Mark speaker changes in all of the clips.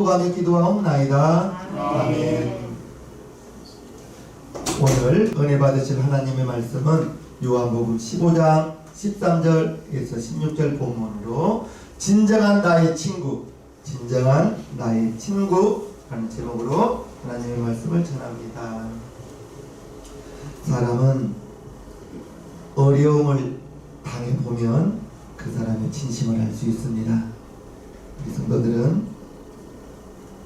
Speaker 1: 간에 기도하옵나이다. 아멘. 오늘 은혜 받으실 하나님의 말씀은 요한복음 15장 13절에서 16절 본문으로 진정한 나의 친구, 진정한 나의 친구라는 제목으로 하나님의 말씀을 전합니다. 사람은 어려움을 당해보면 그 사람의 진심을 알 수 있습니다. 우리 성도들은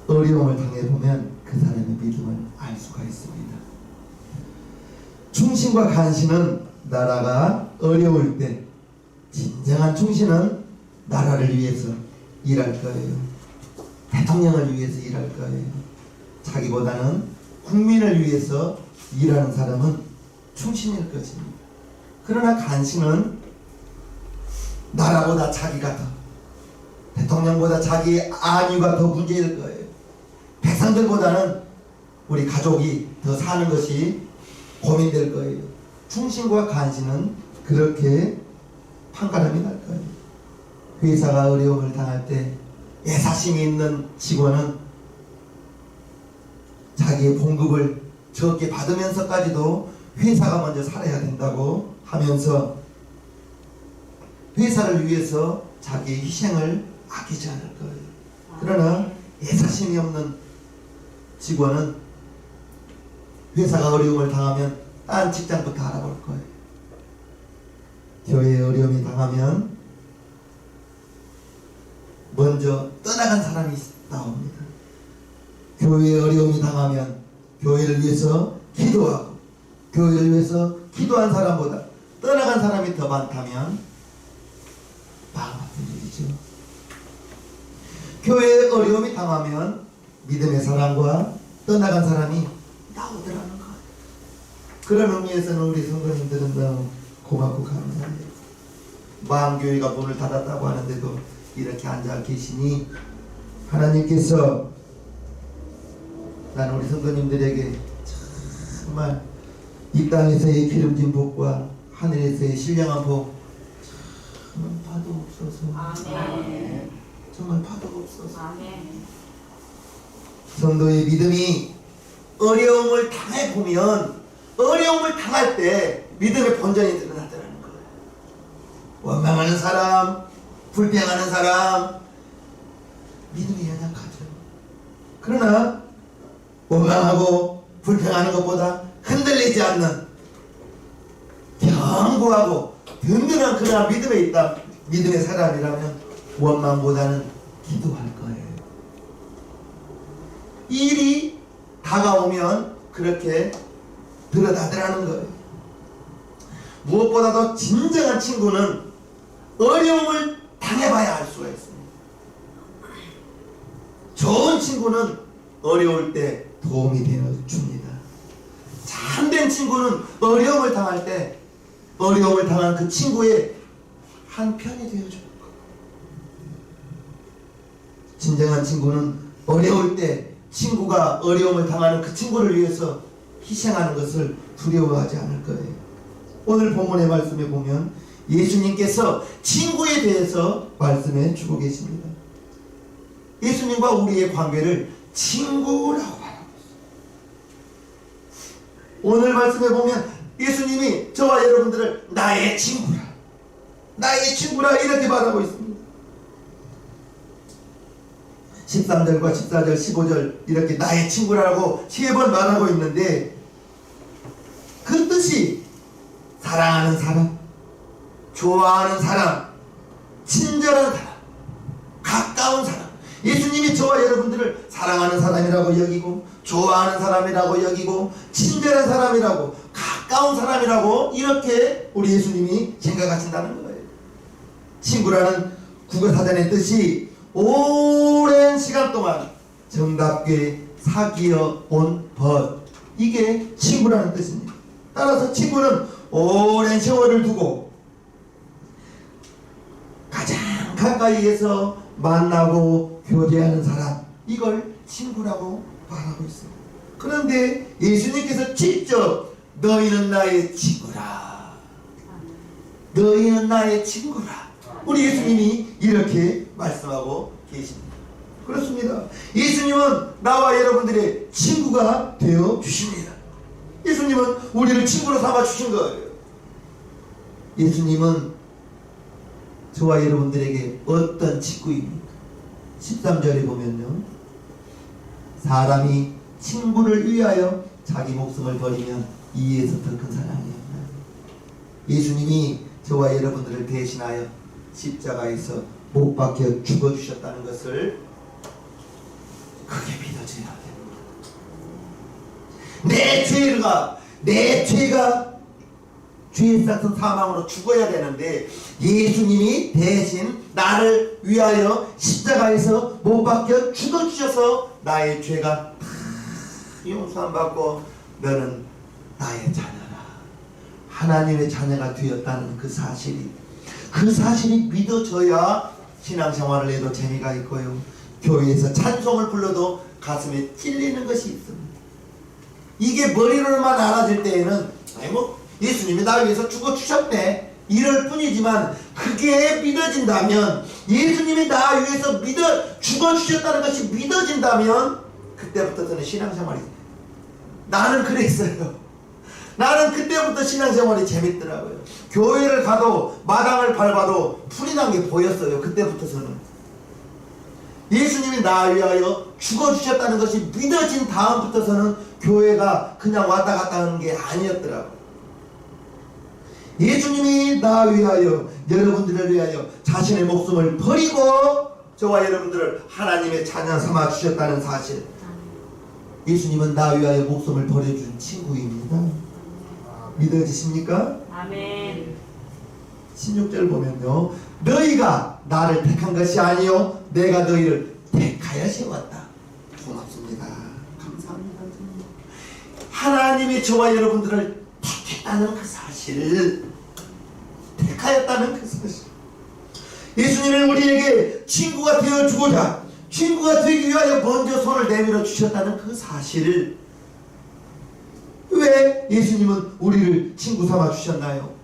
Speaker 1: 어려움을 당해보면 그 사람의 믿음을 알 수가 있습니다. 충신과 간신은 나라가 어려울 때, 진정한 충신은 나라를 위해서 일할 거예요. 대통령을 위해서 일할 거예요. 자기보다는 국민을 위해서 일하는 사람은 충신일 것입니다. 그러나 간신은 나라보다 자기가 더, 대통령보다 자기의 안위가 더 문제일 거예요. 백성들보다는 우리 가족이 더 사는 것이 고민될 거예요. 충신과 간신은 그렇게 판가름이 날 거예요. 회사가 어려움을 당할 때 애사심이 있는 직원은 자기의 봉급을 적게 받으면서까지도 회사가 먼저 살아야 된다고 하면서 회사를 위해서 자기의 희생을 아끼지 않을 거예요. 그러나 애사심이 없는 직원은 회사가 어려움을 당하면 딴 직장부터 알아볼 거예요. 교회에 어려움이 당하면 먼저 떠나간 사람이 나옵니다. 교회에 어려움이 당하면 교회를 위해서 기도하고, 교회를 위해서 기도한 사람보다 떠나간 사람이 더 많다면 마음 아픈 일이죠. 교회에 어려움이 당하면 믿음의 사람과 떠나간 사람이 나오더라는 거예요. 그런 의미에서는 우리 성도님들은 너무 고맙고 감사해요. 마음교회가 문을 닫았다고 하는데도 이렇게 앉아 계시니 하나님께서 나는 우리 성도님들에게 정말 이 땅에서의 기름진 복과 하늘에서의 신령한 복 정말 파도없어서. 아멘. 정말 파도없어서. 아멘. 성도의 믿음이 어려움을 당해보면, 어려움을 당할 때 믿음의 본전이 드러나더라는 거예요. 원망하는 사람, 불평하는 사람 믿음이 연약하죠. 그러나 원망하고 불평하는 것보다 흔들리지 않는 견고하고 든든한 그러한 믿음에 있다, 믿음의 사람이라면 원망보다는 기도할 거예요. 일이 다가오면 그렇게 들여다더라는 거예요. 무엇보다도 진정한 친구는 어려움을 당해봐야 알 수가 있습니다. 좋은 친구는 어려울 때 도움이 되어줍니다. 참된 친구는 어려움을 당할 때 어려움을 당한 그 친구의 한 편이 되어줄 거예요. 진정한 친구는 어려울 때 친구가 어려움을 당하는 그 친구를 위해서 희생하는 것을 두려워하지 않을 거예요. 오늘 본문의 말씀에 보면 예수님께서 친구에 대해서 말씀해 주고 계십니다. 예수님과 우리의 관계를 친구라고 말하고 있어요. 오늘 말씀에 보면 예수님이 저와 여러분들을 나의 친구라, 나의 친구라 이렇게 말하고 있습니다. 13절과 14절, 15절 이렇게 나의 친구라고 3번 말하고 있는데 그 뜻이 사랑하는 사람, 좋아하는 사람, 친절한 사람, 가까운 사람. 예수님이 저와 여러분들을 사랑하는 사람이라고 여기고, 좋아하는 사람이라고 여기고, 친절한 사람이라고, 가까운 사람이라고 이렇게 우리 예수님이 생각하신다는 거예요. 친구라는 국어사전의 뜻이 오랜 시간 동안 정답게 사귀어 온 것, 이게 친구라는 뜻입니다. 따라서 친구는 오랜 세월을 두고 가장 가까이에서 만나고 교제하는 사람, 이걸 친구라고 말하고 있습니다. 그런데 예수님께서 직접 너희는 나의 친구라, 너희는 나의 친구라, 우리 예수님이 이렇게 말씀하고 계십니다. 그렇습니다. 예수님은 나와 여러분들의 친구가 되어 주십니다. 예수님은 우리를 친구로 삼아 주신 거예요. 예수님은 저와 여러분들에게 어떤 친구입니까? 13절에 보면요, 사람이 친구를 위하여 자기 목숨을 버리면 이에서 더 큰 사랑이 없나요? 예수님이 저와 여러분들을 대신하여 십자가에서 못 박혀 죽어주셨다는 것을 크게 믿어줘야 됩니다. 내 죄가 죄에 쌓은 사망으로 죽어야 되는데 예수님이 대신 나를 위하여 십자가에서 못 박혀 죽어주셔서 나의 죄가 용서함 받고 너는 나의 자녀라, 하나님의 자녀가 되었다는 그 사실이 믿어져야 신앙생활을 해도 재미가 있고요, 교회에서 찬송을 불러도 가슴에 찔리는 것이 있습니다. 이게 머리로만 알아질 때에는 예수님이 나 위해서 죽어주셨네 이럴 뿐이지만, 그게 믿어진다면, 예수님이 나 위해서 죽어주셨다는 것이 믿어진다면 그때부터는 신앙생활이, 나는 그랬어요. 나는 그때부터 신앙생활이 재밌더라고요. 교회를 가도 마당을 밟아도 풀이 난 게 보였어요. 그때부터서는 예수님이 나 위하여 죽어주셨다는 것이 믿어진 다음부터서는 교회가 그냥 왔다 갔다 하는 게 아니었더라고요. 예수님이 나 위하여, 여러분들을 위하여 자신의 목숨을 버리고 저와 여러분들을 하나님의 자녀 삼아 주셨다는 사실, 예수님은 나 위하여 목숨을 버려준 친구입니다. 믿어지십니까?
Speaker 2: 아멘.
Speaker 1: 16절 보면요, 너희가 나를 택한 것이 아니요 내가 너희를 택하여 세웠다. 고맙습니다. 감사합니다. 하나님이 저와 여러분들을 택했다는 그 사실, 택하였다는 그 사실, 예수님은 우리에게 친구가 되어주고자, 친구가 되기 위하여 먼저 손을 내밀어 주셨다는 그 사실을, 왜 예수님은 우리를 친구 삼아 주셨나요?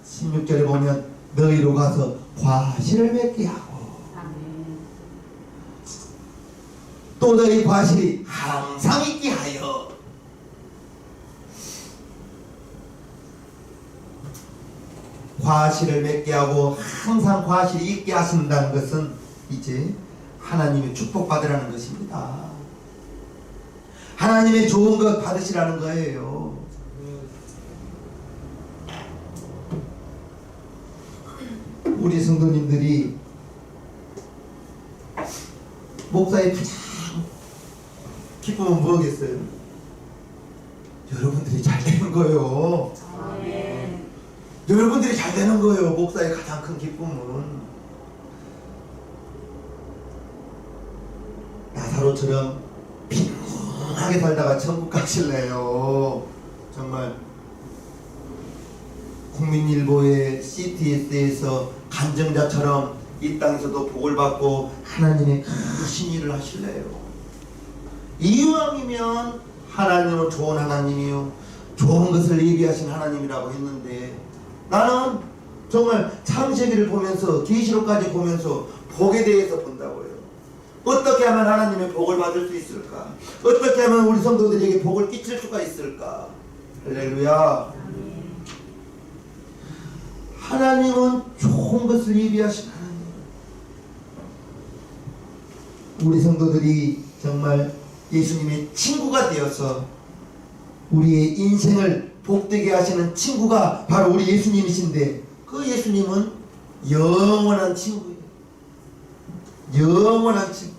Speaker 1: 16절에 보면 너희로 가서 과실을 맺게 하고, 또 너희 과실이 항상 있게 하여. 과실을 맺게 하고 항상 과실이 있게 하신다는 것은 이제 하나님의 축복 받으라는 것입니다. 하나님의 좋은 것 받으시라는 거예요. 우리 성도님들이 목사의 가장 기쁨은 뭐겠어요? 여러분들이 잘 되는 거예요.
Speaker 2: 아멘.
Speaker 1: 여러분들이 잘 되는 거예요. 목사의 가장 큰 기쁨은. 나사로처럼 빈곤하게 살다가 천국 가실래요? 정말 국민일보의 CTS에서 간증자처럼 이 땅에서도 복을 받고 하나님의 크신 일을 하실래요? 이왕이면 하나님은 좋은 하나님이요, 좋은 것을 예비하신 하나님이라고 했는데, 나는 정말 창세기를 보면서 계시록까지 보면서 복에 대해서 본다고요. 어떻게 하면 하나님의 복을 받을 수 있을까? 어떻게 하면 우리 성도들에게 복을 끼칠 수가 있을까? 할렐루야. 하나님은 좋은 것을 예비하신 하나님. 우리 성도들이 정말 예수님의 친구가 되어서 우리의 인생을 복되게 하시는 친구가 바로 우리 예수님이신데, 그 예수님은 영원한 친구예요. 영원한 친구.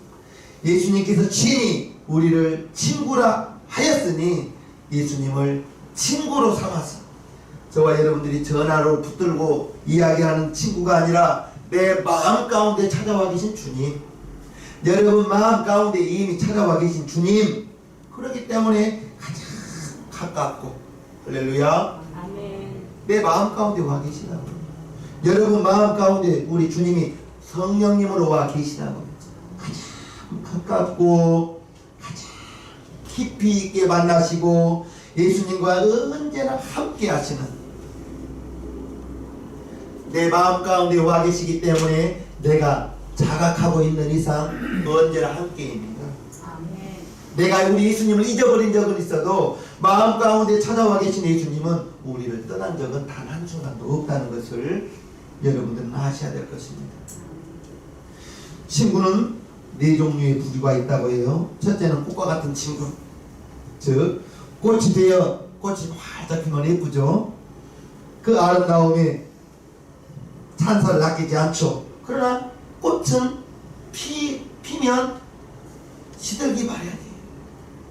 Speaker 1: 예수님께서 친히 우리를 친구라 하였으니 예수님을 친구로 삼아서, 저와 여러분들이 전화로 붙들고 이야기하는 친구가 아니라 내 마음 가운데 찾아와 계신 주님, 여러분 마음 가운데 이미 찾아와 계신 주님, 그렇기 때문에 가장 가깝고, 할렐루야,
Speaker 2: 아멘.
Speaker 1: 내 마음 가운데 와 계시다고. 여러분 마음 가운데 우리 주님이 성령님으로 와 계시다고. 가장 가깝고 가장 깊이 있게 만나시고 예수님과 언제나 함께 하시는, 내 마음 가운데 와 계시기 때문에 내가 자각하고 있는 이상 언제나 함께입니다.
Speaker 2: 아멘.
Speaker 1: 내가 우리 예수님을 잊어버린 적은 있어도 마음 가운데 찾아와 계신 예수님은 우리를 떠난 적은 단 한순간도 없다는 것을 여러분들은 아셔야 될 것입니다. 친구는 네 종류의 부류가 있다고 해요. 첫째는 꽃과 같은 친구, 즉 꽃이 되어 꽃이 활짝 피면 예쁘죠. 그 아름다움에 찬사를 아끼지 않죠. 그러나 꽃은 피면 시들기 마련이에요.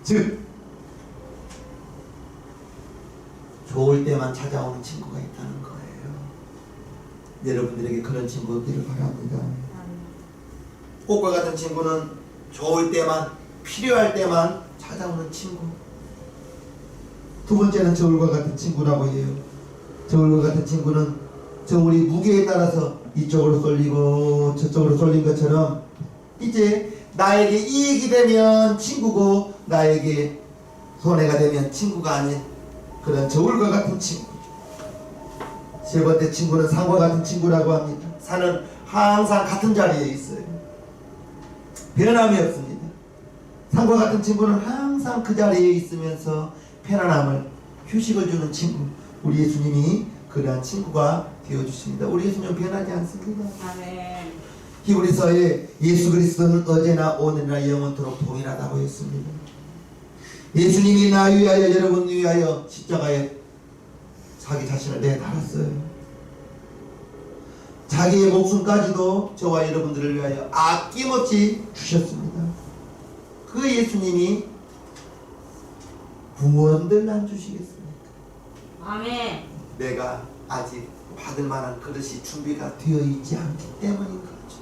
Speaker 1: 즉 좋을 때만 찾아오는 친구가 있다는 거예요. 여러분들에게 그런 친구 없기를 바랍니다. 꽃과 같은 친구는 좋을 때만, 필요할 때만 찾아오는 친구. 두 번째는 저울과 같은 친구라고 해요. 저울과 같은 친구는 저울이 무게에 따라서 이쪽으로 쏠리고 저쪽으로 쏠린 것처럼 이제 나에게 이익이 되면 친구고 나에게 손해가 되면 친구가 아닌 그런 저울과 같은 친구. 세 번째 친구는 산과 같은 친구라고 합니다. 산은 항상 같은 자리에 있어요. 변함이 없습니다. 산과 같은 친구는 항상 그 자리에 있으면서 편안함을, 휴식을 주는 친구. 우리 예수님이 그러한 친구가 되어주십니다. 우리 예수님은 변하지 않습니다.
Speaker 2: 아멘.
Speaker 1: 히브리서에 예수 그리스도는 어제나 오늘이나 영원토록 동일하다고 했습니다. 예수님이 나 위하여 여러분 위하여 십자가에 자기 자신을 내달았어요. 자기의 목숨까지도 저와 여러분들을 위하여 아낌없이 주셨습니다. 그 예수님이 구원들 안 주시겠습니까?
Speaker 2: 아멘.
Speaker 1: 내가 아직 받을 만한 그릇이 준비가 되어 있지 않기 때문인 거죠.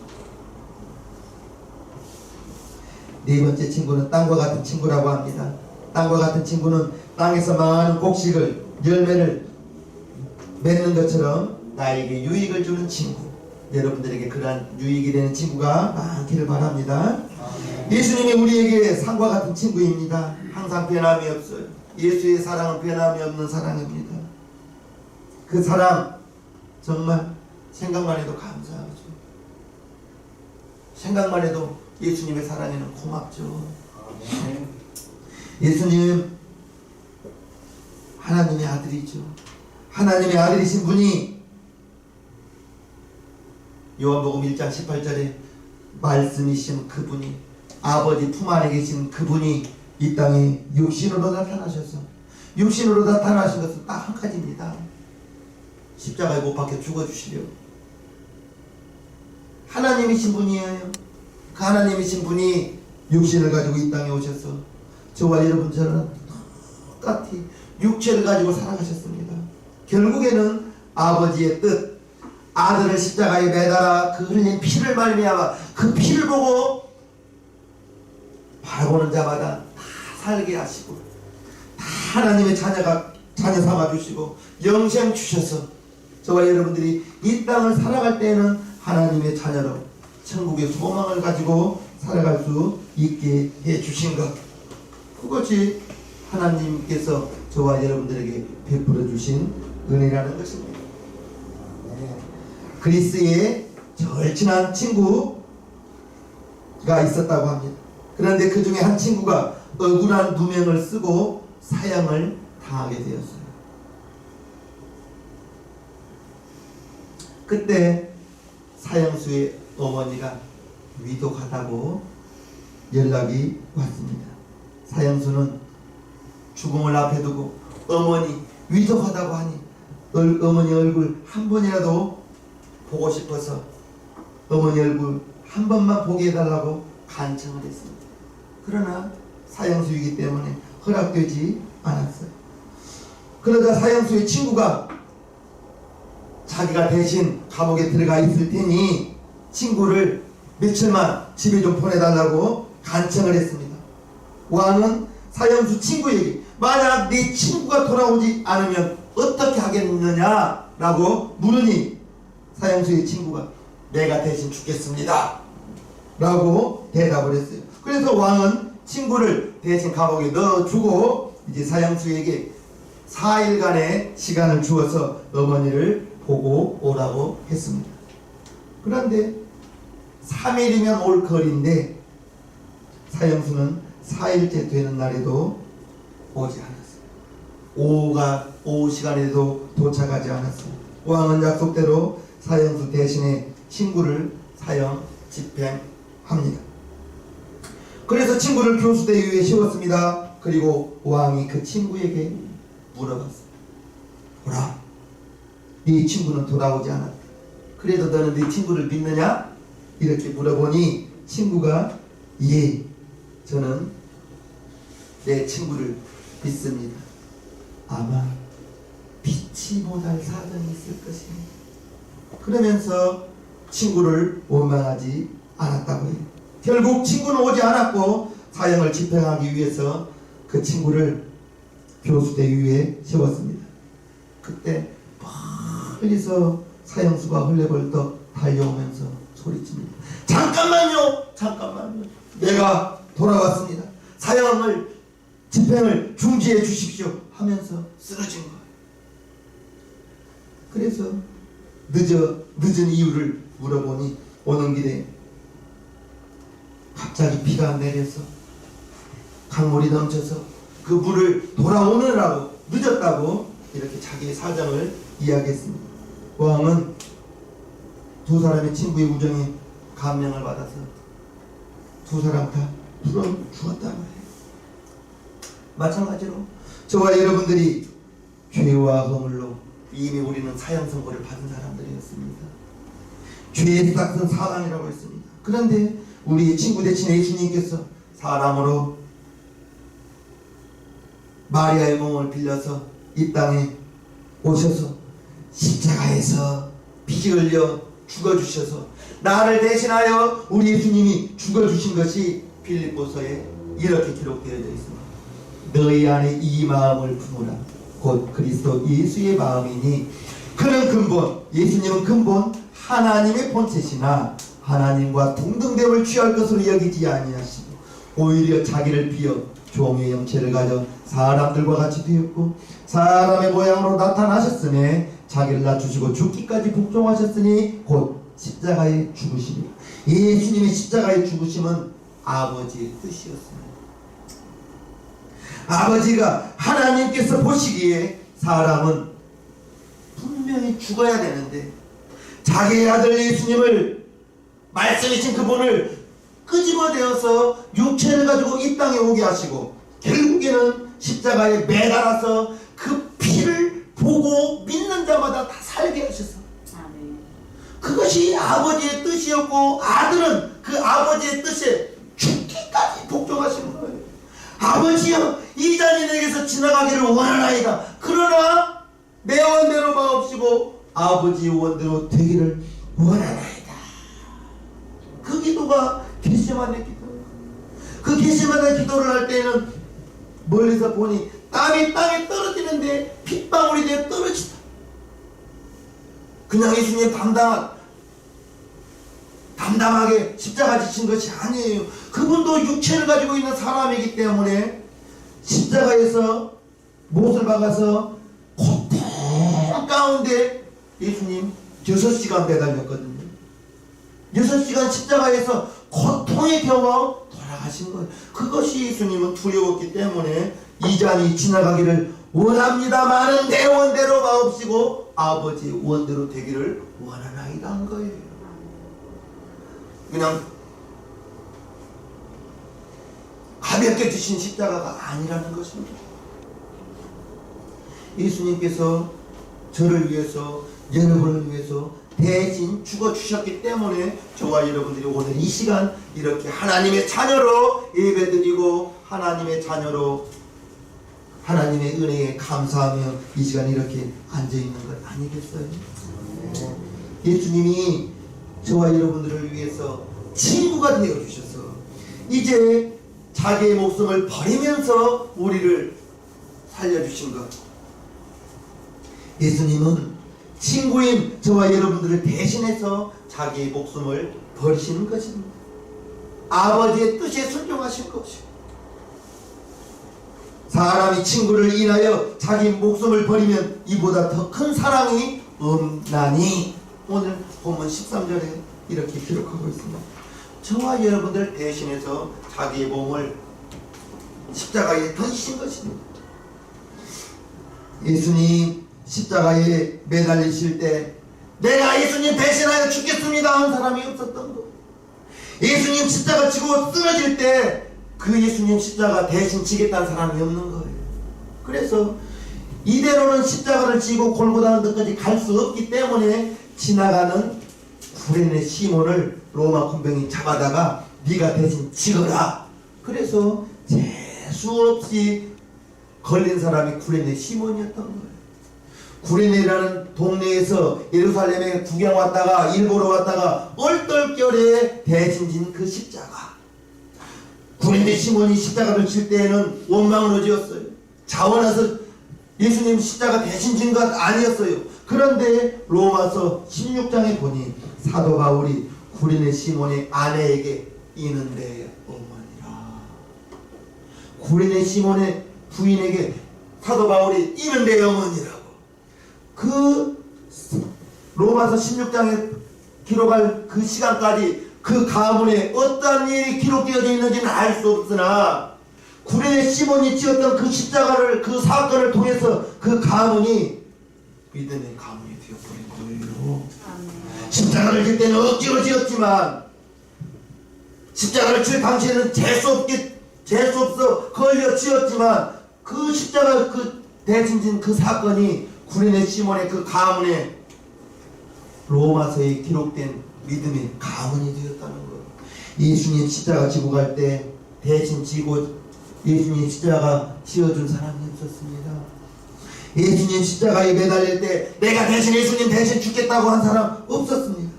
Speaker 1: 네 번째 친구는 땅과 같은 친구라고 합니다. 땅과 같은 친구는 땅에서 많은 곡식을, 열매를 맺는 것처럼 나에게 유익을 주는 친구. 여러분들에게 그러한 유익이 되는 친구가 많기를 바랍니다. 예수님이 우리에게 산과 같은 친구입니다. 항상 변함이 없어요. 예수의 사랑은 변함이 없는 사랑입니다. 그 사랑 정말 생각만 해도 감사하죠. 생각만 해도 예수님의 사랑에는 고맙죠. 예수님 하나님의 아들이죠. 하나님의 아들이신 분이 요한복음 1장 18절에 말씀이신 그분이, 아버지 품 안에 계신 그분이 이 땅에 육신으로 나타나셔서, 육신으로 나타나신 것은 딱 한 가지입니다. 십자가에 못 박혀 죽어주시려고. 하나님이신 분이에요. 그 하나님이신 분이 육신을 가지고 이 땅에 오셔서 저와 여러분처럼 똑같이 육체를 가지고 살아가셨습니다. 결국에는 아버지의 뜻, 아들을 십자가에 매달아 그 흘린 피를 말미암아 그 피를 보고 바라보는 자마다 다 살게 하시고, 다 하나님의 자녀 삼아주시고 영생 주셔서 저와 여러분들이 이 땅을 살아갈 때에는 하나님의 자녀로 천국의 소망을 가지고 살아갈 수 있게 해주신 것, 그것이 하나님께서 저와 여러분들에게 베풀어 주신 은혜라는 것입니다. 그리스에 절친한 친구가 있었다고 합니다. 그런데 그 중에 한 친구가 억울한 누명을 쓰고 사형을 당하게 되었어요. 그때 사형수의 어머니가 위독하다고 연락이 왔습니다. 사형수는 죽음을 앞에 두고 어머니 위독하다고 하니 어머니 얼굴 한 번이라도 보고 싶어서 어머니 얼굴 한 번만 보게 해달라고 간청을 했습니다. 그러나 사형수이기 때문에 허락되지 않았어요. 그러자 사형수의 친구가 자기가 대신 감옥에 들어가 있을 테니 친구를 며칠만 집에 좀 보내달라고 간청을 했습니다. 왕은 사형수 친구에게 만약 네 친구가 돌아오지 않으면 어떻게 하겠느냐라고 물으니 사형수의 친구가 내가 대신 죽겠습니다 라고 대답을 했어요. 그래서 왕은 친구를 대신 감옥에 넣어주고 이제 사형수에게 4일간의 시간을 주어서 어머니를 보고 오라고 했습니다. 그런데 3일이면 올 거리인데 사형수는 4일째 되는 날에도 오지 않았어요. 오후 시간에도 도착하지 않았어요. 왕은 약속대로 사형수 대신에 친구를 사형 집행합니다. 그래서 친구를 교수대 위에 세웠습니다. 그리고 왕이 그 친구에게 물어봤어요. 보라, 네 친구는 돌아오지 않았다. 그래도 너는 네 친구를 믿느냐? 이렇게 물어보니 친구가 예, 저는 내 친구를 믿습니다. 아마 빛이 못할 사정이 있을 것입니다. 그러면서 친구를 원망하지 않았다고 해요. 결국 친구는 오지 않았고 사형을 집행하기 위해서 그 친구를 교수대 위에 세웠습니다. 그때 멀리서 사형수가 헐레벌떡 달려오면서 소리칩니다. 잠깐만요. 내가 돌아왔습니다. 사형을 집행을 중지해 주십시오 하면서 쓰러진 거예요. 그래서 늦은 이유를 물어보니 오는 길에 갑자기 비가 내려서 강물이 넘쳐서 그 물을 돌아오느라고 늦었다고 이렇게 자기의 사정을 이야기했습니다. 왕은 두 사람의 친구의 우정에 감명을 받아서 두 사람 다 풀어주었다고 해요. 마찬가지로 저와 여러분들이 죄와 허물로 이미 우리는 사형 선고를 받은 사람들이었습니다. 죄의 싹은 사망이라고 했습니다. 그런데 우리의 친구 대신 예수님께서 사람으로 마리아의 몸을 빌려서 이 땅에 오셔서 십자가에서 피 흘려 죽어주셔서 나를 대신하여 우리 예수님이 죽어주신 것이 빌립보서에 이렇게 기록되어져 있습니다. 너희 안에 이 마음을 품으라. 곧 그리스도 예수의 마음이니 그는 근본, 예수님은 근본 하나님의 본체시나 하나님과 동등됨을 취할 것으로 여기지 아니하시고 오히려 자기를 비어 종의 형체를 가져 사람들과 같이 되었고 사람의 모양으로 나타나셨으니 자기를 낮추시고 죽기까지 복종하셨으니 곧 십자가에 죽으시니 예수님의 십자가에 죽으심은 아버지의 뜻이었습니다. 아버지가 하나님께서 보시기에 사람은 분명히 죽어야 되는데 자기의 아들 예수님을 말씀이신 그분을 끄집어내어서 육체를 가지고 이 땅에 오게 하시고 결국에는 십자가에 매달아서 그 피를 보고 믿는 자마다 다 살게 하셔서 그것이 아버지의 뜻이었고 아들은 그 아버지의 뜻에 죽기까지 복종하시는 거예요. 아버지여, 이 잔이 내게서 지나가기를 원하나이다. 그러나 내 원대로 마옵시고 아버지의 원대로 되기를 원하나이다. 그 기도가 겟세마네 기도예요. 그 겟세마네 기도를 할 때는 멀리서 보니 땀이 땅에 떨어지는데 핏방울이 되어 떨어지다. 그냥 예수님 담담하게 십자가 지신 것이 아니에요. 그분도 육체를 가지고 있는 사람이기 때문에 십자가에서 못을 박아서 고통 가운데 예수님 6시간 매달렸거든요. 6시간 십자가에서 고통의 경험 돌아가신 거예요. 그것이 예수님은 두려웠기 때문에 이 잔이 지나가기를 원합니다마는 내 원대로 마옵시고 아버지 원대로 되기를 원하나이다 한 거예요. 그냥 가볍게 드신 십자가가 아니라는 것입니다. 예수님께서 저를 위해서 여러분을 위해서 대신 죽어주셨기 때문에 저와 여러분들이 오늘 이 시간 이렇게 하나님의 자녀로 예배드리고 하나님의 자녀로 하나님의 은혜에 감사하며 이 시간 이렇게 앉아있는 것 아니겠어요? 예수님이 저와 여러분들을 위해서 친구가 되어주셔서 이제 자기의 목숨을 버리면서 우리를 살려주신 것. 예수님은 친구인 저와 여러분들을 대신해서 자기의 목숨을 버리시는 것입니다. 아버지의 뜻에 순종하신 것이고 사람이 친구를 인하여 자기 목숨을 버리면 이보다 더 큰 사랑이 없나니 오늘 본문 13절에 이렇게 기록하고 있습니다. 저와 여러분들 대신해서 자기의 몸을 십자가에 던지신 것입니다. 예수님 십자가에 매달리실 때 내가 예수님 대신하여 죽겠습니다 한 사람이 없었던 거. 예수님 십자가 지고 쓰러질 때 그 예수님 십자가 대신 지겠다는 사람이 없는 거예요. 그래서 이대로는 십자가를 지고 골고다 언덕까지 갈 수 없기 때문에 지나가는 구레네 시몬을 로마 군병이 잡아다가 네가 대신 지거라. 그래서 재수 없이 걸린 사람이 구레네 시몬이었던 거예요. 구레네라는 동네에서 예루살렘에 구경 왔다가 일보러 왔다가 얼떨결에 대신 진 그 십자가. 구레네 시몬이 십자가를 칠 때에는 원망으로 지었어요. 자원해서 예수님 십자가 대신 진 것 아니었어요. 그런데 로마서 16장에 보니 사도 바울이 구레네 시몬의 아내에게 이는데 어머니라. 구레네 시몬의 부인에게 사도 바울이 이는데 어머니라고. 그 로마서 16장에 기록할 그 시간까지 그 가문에 어떠한 일이 기록되어져 있는지는 알 수 없으나 구레네 시몬이 지었던 그 십자가를 그 사건을 통해서 그 가문이 믿음의 가문이 되어버린 거예요. 십자가를 질 때는 억지로 지었지만 십자가를 칠 당시에는 재수 없어 걸려 지었지만 그 십자가 그 대신진 그 사건이 구레네 시몬의 그 가문에 로마서에 기록된 믿음의 가문이 되었다는 거예요. 예수님 십자가 지고 갈 때 대신 지고 예수님 십자가 지어준 사람이 없었습니다. 예수님 십자가에 매달릴 때 내가 대신 예수님 대신 죽겠다고 한 사람 없었습니다.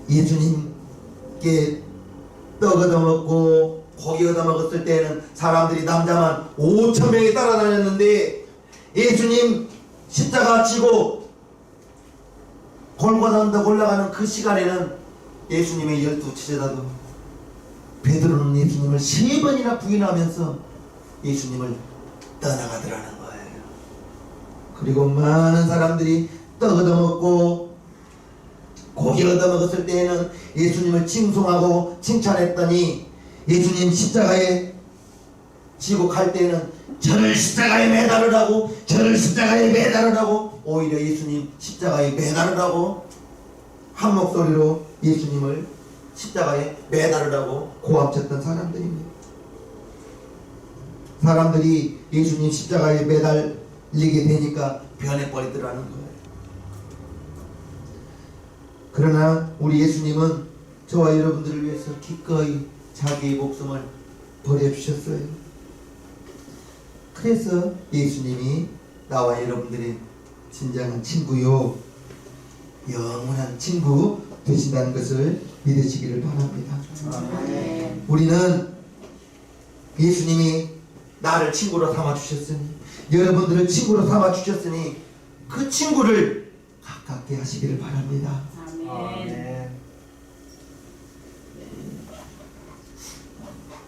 Speaker 1: 예수님께 떡 얻어먹고 고기 얻어먹었을 때는 사람들이 남자만 5,000명이 따라다녔는데 예수님 십자가 지고 골고다 언덕 올라가는 그 시간에는 예수님의 12제자도 베드로는 예수님을 3번이나 부인하면서 예수님을 떠나가더라는 거예요. 그리고 많은 사람들이 떡 얻어먹고 고기 얻어먹었을 때에는 예수님을 칭송하고 칭찬했더니 예수님 십자가에 지고 갈 때는 저를 십자가에 매달으라고, 저를 십자가에 매달으라고, 오히려 예수님 십자가에 매달으라고 한 목소리로 예수님을 십자가에 매달으라고 고함쳤던 사람들입니다. 사람들이 예수님 십자가에 매달리게 되니까 변해버리더라는 거예요. 그러나 우리 예수님은 저와 여러분들을 위해서 기꺼이 자기의 목숨을 버려주셨어요. 그래서 예수님이 나와 여러분들의 진정한 친구요, 영원한 친구 되신다는 것을 믿으시기를 바랍니다.
Speaker 2: 아멘.
Speaker 1: 우리는 예수님이 나를 친구로 삼아주셨으니, 여러분들을 친구로 삼아주셨으니 그 친구를 가깝게 하시기를 바랍니다.
Speaker 2: 아멘.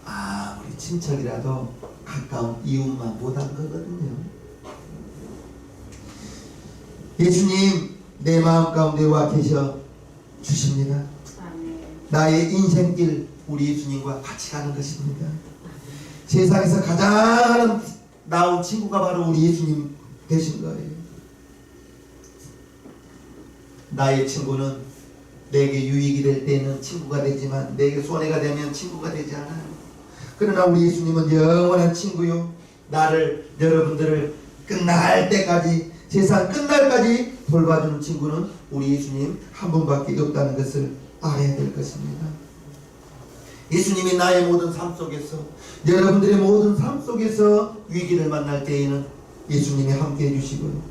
Speaker 1: 아무리 친척이라도 가까운 이웃만 못한 거거든요. 예수님 내 마음 가운데 와 계셔 주십니다.
Speaker 2: 아멘.
Speaker 1: 나의 인생길 우리 예수님과 같이 가는 것입니다. 세상에서 가장 나은 친구가 바로 우리 예수님 되신 거예요. 나의 친구는 내게 유익이 될 때는 친구가 되지만 내게 손해가 되면 친구가 되지 않아요. 그러나 우리 예수님은 영원한 친구요, 나를, 여러분들을 끝날 때까지, 세상 끝날까지 돌봐주는 친구는 우리 예수님 한 분밖에 없다는 것을 알아야 될 것입니다. 예수님이 나의 모든 삶 속에서, 여러분들의 모든 삶 속에서 위기를 만날 때에는 예수님이 함께 해주시고요,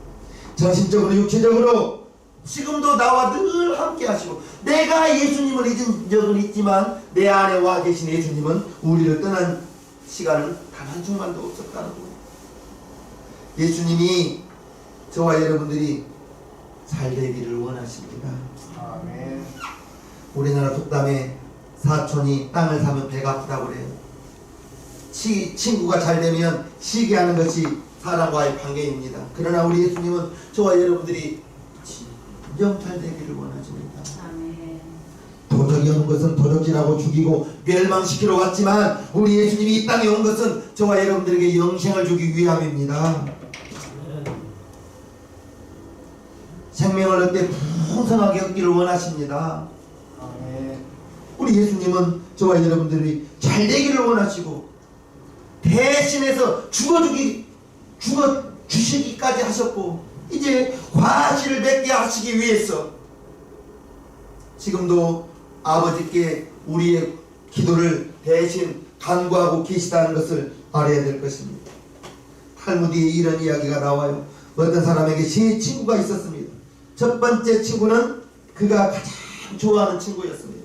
Speaker 1: 정신적으로 육체적으로 지금도 나와 늘 함께 하시고, 내가 예수님을 잊은 적은 있지만 내 안에 와 계신 예수님은 우리를 떠난 시간은 단 한순간도 없었다는 거예요. 예수님이 저와 여러분들이 잘 되기를 원하십니다.
Speaker 3: 아멘.
Speaker 1: 우리나라 속담에 사촌이 땅을 사면 배가 아프다고 그래요. 친구가 잘 되면 시기하는 것이 사람과의 관계입니다. 그러나 우리 예수님은 저와 여러분들이 점점 잘 되기를 원하십니다.
Speaker 2: 아멘.
Speaker 1: 도적이 오는 것은 도적질하고 죽이고 멸망시키러 왔지만 우리 예수님이 이 땅에 온 것은 저와 여러분들에게 영생을 주기 위함입니다. 생명을 얻되 풍성하게 얻기를 원하십니다. 우리 예수님은 저와 여러분들이 잘 되기를 원하시고 대신해서 죽어주시기까지 하셨고 이제 과실을 맺게 하시기 위해서 지금도 아버지께 우리의 기도를 대신 간구하고 계시다는 것을 알아야 될 것입니다. 탈무드에 이런 이야기가 나와요. 어떤 사람에게 세 친구가 있었습니다. 첫 번째 친구는 그가 가장 좋아하는 친구였습니다.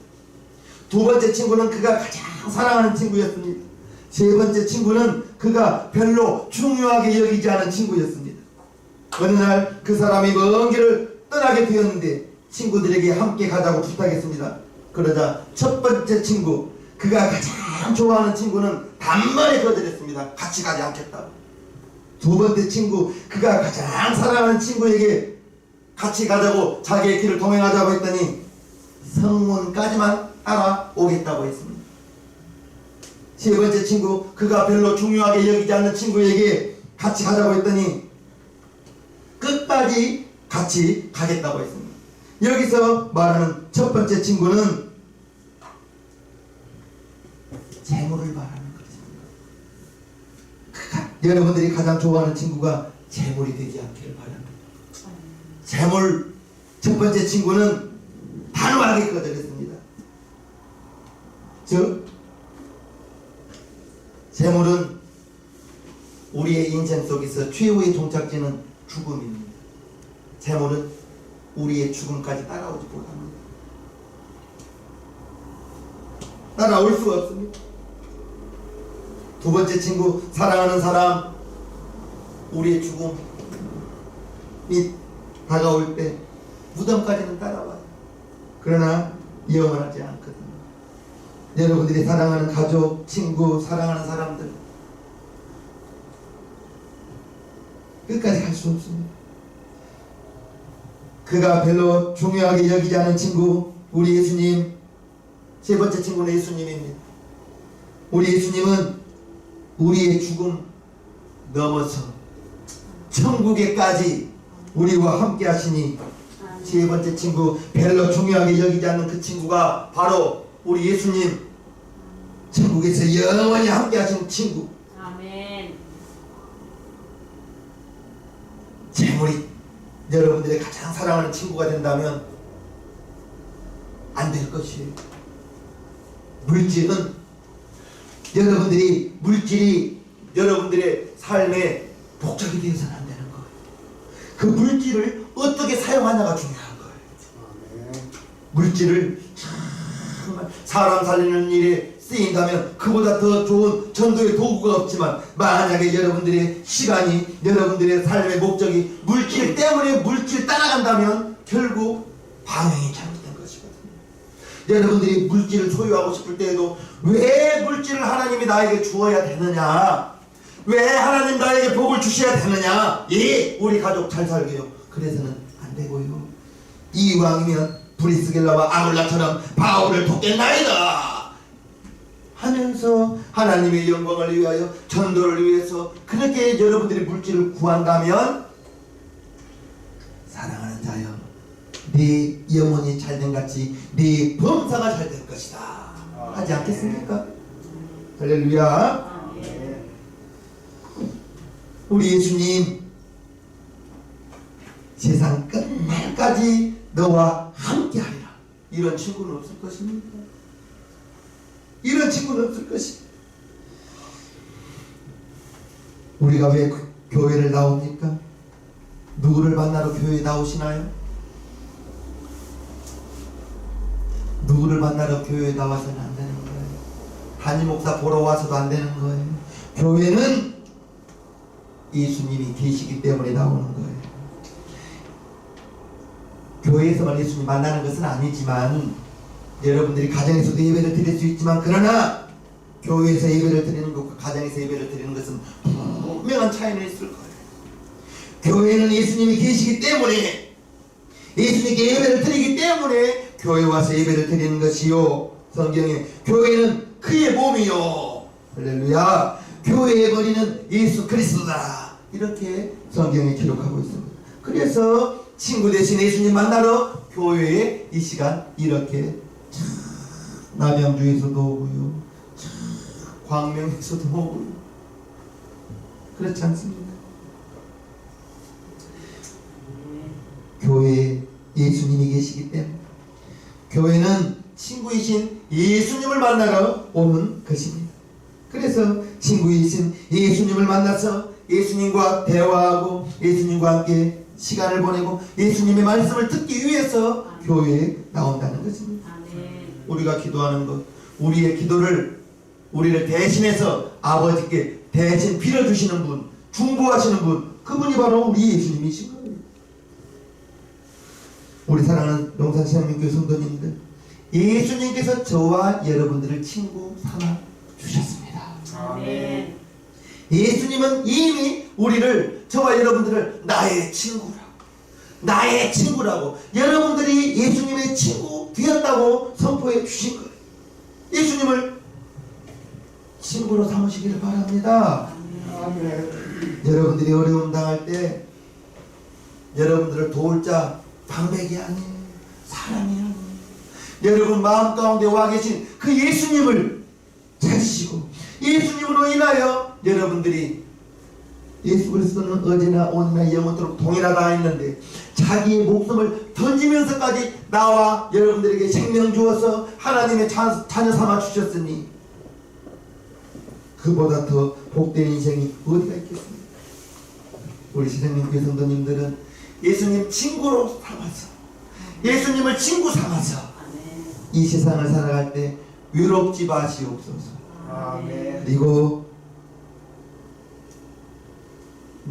Speaker 1: 두 번째 친구는 그가 가장 사랑하는 친구였습니다. 세 번째 친구는 그가 별로 중요하게 여기지 않은 친구였습니다. 어느 날 그 사람이 먼 길을 떠나게 되었는데 친구들에게 함께 가자고 부탁했습니다. 그러자 첫 번째 친구, 그가 가장 좋아하는 친구는 단번에 거절했습니다. 같이 가지 않겠다고. 두 번째 친구, 그가 가장 사랑하는 친구에게 같이 가자고 자기의 길을 동행하자고 했더니 성문까지만 따라오겠다고 했습니다. 세 번째 친구, 그가 별로 중요하게 여기지 않는 친구에게 같이 가자고 했더니 끝까지 같이 가겠다고 했습니다. 여기서 말하는 첫 번째 친구는 재물을 말하는 것입니다. 여러분들이 가장 좋아하는 친구가 재물이 되지 않기를 바랍니다. 재물, 첫 번째 친구는 단호하게 거절했습니다. 즉 재물은 우리의 인생 속에서 최후의 종착지는 죽음입니다. 재물은 우리의 죽음까지 따라오지 못합니다. 따라올 수 없습니다. 두 번째 친구, 사랑하는 사람, 우리의 죽음이 다가올 때 무덤까지는 따라와요. 그러나 영원하지 않거든요. 여러분들이 사랑하는 가족, 친구, 사랑하는 사람들 끝까지 갈 수 없습니다. 그가 별로 중요하게 여기지 않은 친구, 우리 예수님. 세 번째 친구는 예수님입니다. 우리 예수님은 우리의 죽음 넘어서 천국에까지 우리와 함께 하시니 세 번째 친구, 별로 중요하게 여기지 않는 그 친구가 바로 우리 예수님, 천국에서 영원히 함께 하시는 친구.
Speaker 2: 아멘.
Speaker 1: 재물이 여러분들의 가장 사랑하는 친구가 된다면 안 될 것이에요. 물질은 물질이 여러분들의 삶의 목적이 되어서는 안 되는 거예요. 그 물질을 어떻게 사용하냐가 중요한 거예요. 물질을 정말 사람 살리는 일에 쓰인다면 그보다 더 좋은 전도의 도구가 없지만, 만약에 여러분들의 시간이, 여러분들의 삶의 목적이 물질 때문에 물질 따라간다면 결국 방향이 잘못된 것이거든요. 여러분들이 물질을 소유하고 싶을 때에도 왜 물질을 하나님이 나에게 주어야 되느냐, 왜 하나님 나에게 복을 주셔야 되느냐, 우리 가족 잘 살게요, 그래서는 안 되고요. 이왕이면 브리스길라와 아굴라처럼 바울을 돕겠나이다 하면서 하나님의 영광을 위하여, 전도를 위해서 그렇게 여러분들이 물질을 구한다면, 사랑하는 자여, 네 영혼이 잘된 같이 네 범사가 잘 될 것이다 하지 않겠습니까? 할렐루야. 우리 예수님, 세상 끝날까지 너와 함께하리라, 이런 친구는 없을 것입니까? 이런 친구는 없을 것입니다. 우리가 왜 교회를 나옵니까? 누구를 만나러 교회에 나오시나요? 누구를 만나러 교회에 나와서는 안 되는 거예요. 담임 목사 보러 와서도 안 되는 거예요. 교회는 예수님이 계시기 때문에 나오는 거예요. 교회에서만 예수님 만나는 것은 아니지만, 여러분들이 가정에서도 예배를 드릴 수 있지만, 그러나 교회에서 예배를 드리는 것과 가정에서 예배를 드리는 것은 분명한 차이는 있을 거예요. 교회는 예수님이 계시기 때문에 예수님께 예배를 드리기 때문에 교회 와서 예배를 드리는 것이요. 성경에 교회는 그의 몸이요. 할렐루야. 교회의 머리는 예수 그리스도다. 이렇게 성경에 기록하고 있습니다. 그래서 친구 대신 예수님 만나러 교회에 이 시간 이렇게 남양주에서도 오고요, 광명에서도 오고요. 그렇지 않습니까? 교회에 예수님이 계시기 때문에 교회는 친구이신 예수님을 만나러 오는 것입니다. 그래서 친구이신 예수님을 만나서 예수님과 대화하고 예수님과 함께 시간을 보내고 예수님의 말씀을 듣기 위해서 교회에 나온다는 것입니다.
Speaker 2: 아멘.
Speaker 1: 우리가 기도하는 것, 우리의 기도를 우리를 대신해서 아버지께 대신 빌어주시는 분, 중보하시는 분, 그분이 바로 우리 예수님이신 거예요. 우리 사랑하는 용산신앙민교회 성도님들, 예수님께서 저와 여러분들을 친구 삼아 주셨습니다.
Speaker 2: 아멘.
Speaker 1: 예수님은 이미 우리를, 저와 여러분들을 나의 친구라고, 여러분들이 예수님의 친구 되었다고 선포해 주신 거예요. 예수님을 친구로 삼으시기를 바랍니다.
Speaker 2: 아멘.
Speaker 1: 여러분들이 어려움 당할 때 여러분들을 도울 자 방백이 아니에요, 사람이에요. 여러분 마음 가운데 와 계신 그 예수님을 찾으시고 예수님으로 인하여 여러분들이, 예수 그리스도는 어제나 오늘나 영원토록 동일하다 했는데 자기의 목숨을 던지면서까지 나와 여러분들에게 생명 주어서 하나님의 자녀 삼아 주셨으니 그보다 더 복된 인생이 어디가 있겠습니까? 우리 신앙민교회 성도님들은 예수님 친구로 삼아서, 예수님을 친구 삼아서
Speaker 2: 아멘.
Speaker 1: 이 세상을 살아갈 때 외롭지 마시옵소서.
Speaker 2: 아멘.
Speaker 1: 그리고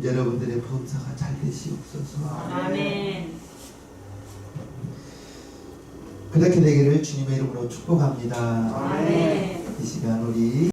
Speaker 1: 여러분들의 범사가 잘 되시옵소서.
Speaker 2: 아멘.
Speaker 1: 그렇게 되기를 주님의 이름으로 축복합니다.
Speaker 2: 아멘.
Speaker 1: 이 시간 우리